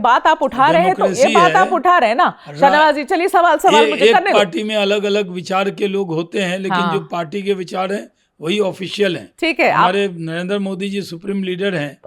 बात आप उठा रहे हैं तो ये बात आप उठा रहे हैं ना शाहनवाज जी। चलिए सवाल मुझे करने दो। पार्टी में अलग अलग विचार के लोग होते हैं, लेकिन जो पार्टी के विचार हैं वही ऑफिशियल हैं। ठीक है, हमारे नरेंद्र मोदी जी सुप्रीम लीडर हैं,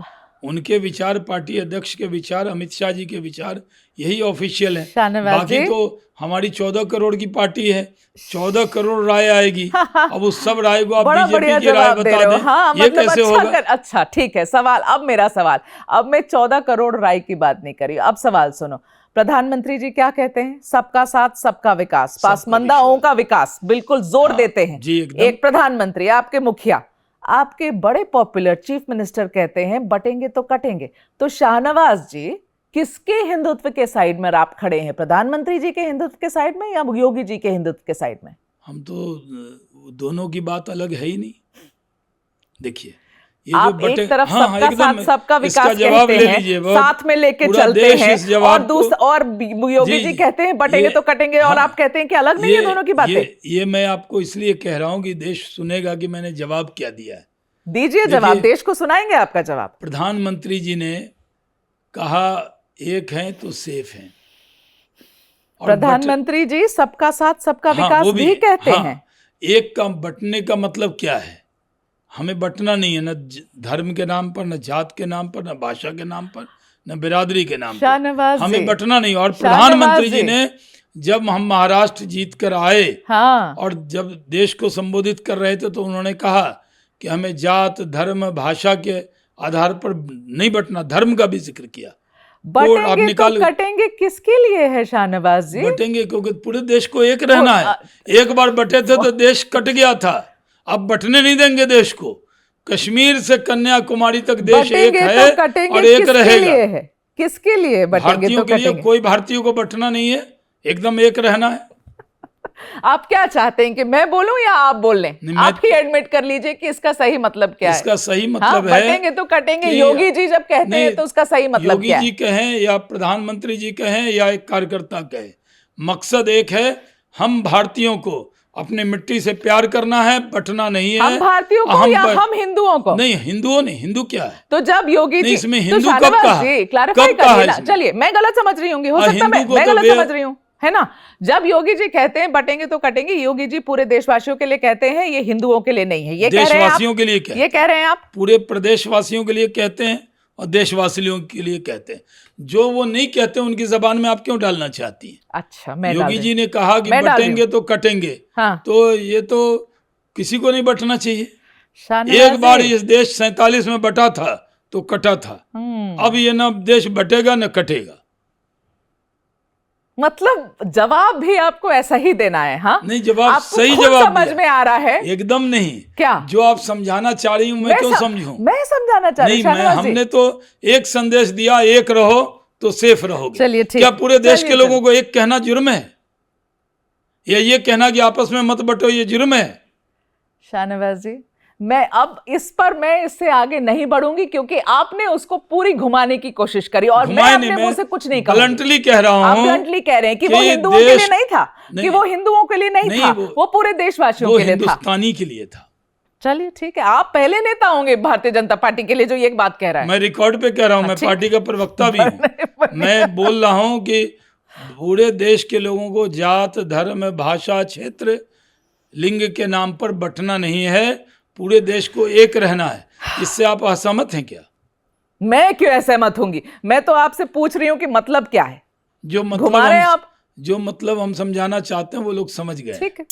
उनके विचार, पार्टी अध्यक्ष के विचार, अमित शाह जी के विचार यही ऑफिशियल है। बाकी तो हमारी 14 करोड़ की पार्टी है, 14 करोड़ राय आएगी। अब उस सब राय को आप बीजेपी की राय बता दें, हाँ, ये कैसे होगा? अच्छा ठीक है, सवाल अब मेरा सवाल, अब मैं 14 करोड़ राय की बात नहीं करी। अब सवाल सुनो, प्रधानमंत्री जी क्या कहते हैं? सबका साथ सबका विकास, पासमंदाओं का विकास, बिल्कुल जोर देते हैं एक प्रधानमंत्री, आपके मुखिया, आपके बड़े पॉपुलर चीफ मिनिस्टर कहते हैं बटेंगे तो कटेंगे। तो शाहनवाज जी किसके हिंदुत्व के साइड में आप खड़े हैं? प्रधानमंत्री जी के हिंदुत्व के साइड में या योगी जी के हिंदुत्व के साइड में? हम तो दोनों की बात अलग है ही नहीं। देखिए, ये आप जो एक तरफ सबका साथ सबका विकास कहते हैं, साथ में लेके चलते हैं, और योगी जी कहते हैं बटेंगे तो कटेंगे, और आप कहते हैं कि अलग नहीं है दोनों की बातें। ये मैं आपको इसलिए कह रहा हूं कि देश सुनेगा कि मैंने जवाब क्या दिया है। दीजिए जवाब, देश को सुनाएंगे आपका जवाब। प्रधानमंत्री जी ने कहा एक है तो सेफ है। प्रधानमंत्री जी सबका साथ सबका विकास भी कहते हैं। एक का बंटने का मतलब क्या है? हमें बंटना नहीं है, न धर्म के नाम पर, न जात के नाम पर, न भाषा के नाम पर, न बिरादरी के नाम पर, हमें बंटना नहीं। और प्रधानमंत्री जी ने जब हम महाराष्ट्र जीत कर आए, और जब देश को संबोधित कर रहे थे, तो उन्होंने कहा कि हमें जात, धर्म, भाषा के आधार पर नहीं बंटना, धर्म का भी जिक्र किया। बटेंगे तो कटेंगे किसके लिए है शाहनवाज जी? बटेंगे क्योंकि पूरे देश को एक रहना है। एक बार बटे थे तो देश कट गया था, अब बटने नहीं देंगे देश को। कश्मीर से कन्याकुमारी तक देश एक है और एक रहेगा। किसके लिए बटेंगे? भारतीयों के लिए। कोई भारतीयों को बटना नहीं है, एकदम एक रहना है। आप क्या चाहते हैं कि मैं बोलूं या आप बोल लें? आप ही एडमिट कर लीजिए कि इसका सही मतलब क्या है। इसका सही मतलब है बटेंगे तो कटेंगे, योगी जी जब कहते हैं तो उसका सही मतलब क्या है? योगी जी कहें या प्रधानमंत्री जी कहें या एक कार्यकर्ता कहे, मकसद एक है, हम भारतीयों को अपने मिट्टी से प्यार करना है, बटना नहीं है। हम भारतीयों को या हम हिंदुओं को? नहीं, हिंदुओं ने। हिंदू क्या है? तो जब योगी जी, इसमें हिंदू कब कहा? क्लैरिफाई करिए। चलिए, मैं गलत समझ रही होंगी, हो सकता है मैं गलत समझ रही हूँ, है ना? जब योगी जी कहते हैं बटेंगे तो कटेंगे, योगी जी पूरे देशवासियों के लिए कहते हैं, ये हिंदुओं के लिए नहीं है। ये देशवासियों के लिए, ये कह रहे हैं आप? पूरे प्रदेशवासियों के लिए कहते हैं और देशवासियों के लिए कहते हैं। जो वो नहीं कहते उनकी जबान में आप क्यों डालना चाहती हैं? अच्छा, मैं योगी जी ने कहा कि बटेंगे तो कटेंगे, तो ये तो किसी को नहीं बटना चाहिए। एक बार इस देश 47 में बटा था तो कटा था, अब ये ना देश बटेगा न कटेगा। मतलब जवाब भी आपको ऐसा ही देना है? हाँ नहीं, जवाब सही जवाब समझ में आ रहा है? एकदम नहीं। क्या जो आप समझाना चाह रही हूँ मैं क्यों समझूं? मैं समझाना चाह रही हूँ। हमने तो एक संदेश दिया, एक रहो तो सेफ रहोगे। चलिए ठीक। क्या पूरे देश के लोगों को एक कहना जुर्म है? या ये कहना कि आपस में मत बटो ये जुर्म है? शाहनवाज जी, मैं अब इस पर मैं इससे आगे नहीं बढ़ूंगी, क्योंकि आपने उसको पूरी घुमाने की कोशिश करी और मैं अपने मुंह से कुछ नहीं कहूंगी। ब्लंटली कह रहा हूं। आप ब्लंटली कह रहे हैं कि वो हिंदुओं के लिए नहीं था, कि वो हिंदुओं के लिए नहीं था, वो पूरे देशवासियों के लिए था, हिंदुस्तानी के लिए था। चलिए ठीक है, आप पहले नेता होंगे भारतीय जनता पार्टी के लिए जो ये बात कह रहा है। मैं रिकॉर्ड पे कह रहा हूं, मैं पार्टी का प्रवक्ता भी हूं। मैं बोल रहा हूं कि पूरे देश के लोगों को जात, धर्म, भाषा, क्षेत्र, लिंग के नाम पर बंटना नहीं है, पूरे देश को एक रहना है। इससे आप असहमत हैं क्या? मैं क्यों असहमत होंगी? मैं तो आपसे पूछ रही हूं कि मतलब क्या है। जो मतलब हम समझाना चाहते हैं वो लोग समझ गए। ठीक है।